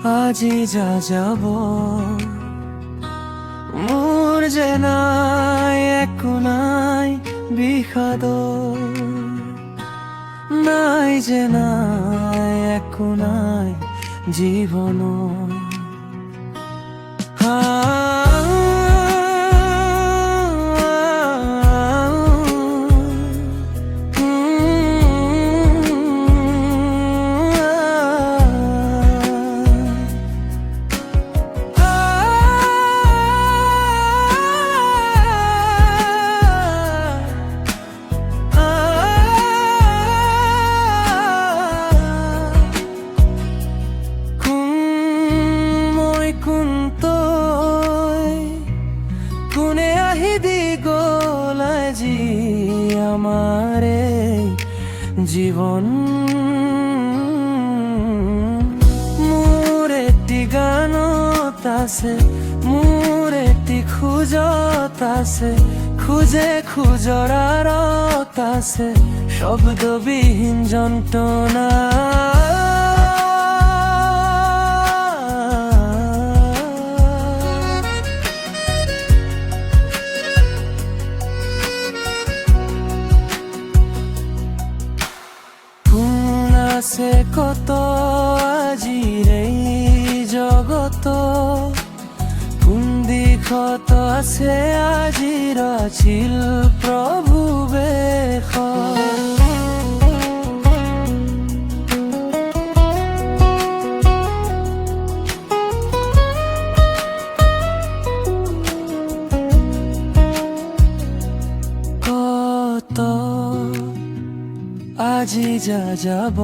আজি যা যাব মোৰ যে নাই একো নাই বিষাদ নাই যে নাই একো নাই জীবন কোনে আহি দি গ'ল আজি আমাৰে জীৱন মোৰ এটি গানত আছে মোৰ এটি খোজত আছে খুজে খোজৰ আঁৰত আছে শব্দবিহীন যন্ত্ৰণা আছে কত আজিৰ এই জগত কোন দিশত আছে আজিৰ আছিল প্ৰভু বেশ কত আজি যা যাব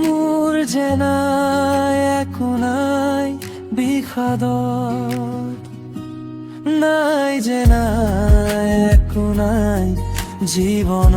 মোৰ যে নাই একো নাই বিষাদ নাই যে নাই একো নাই জীবন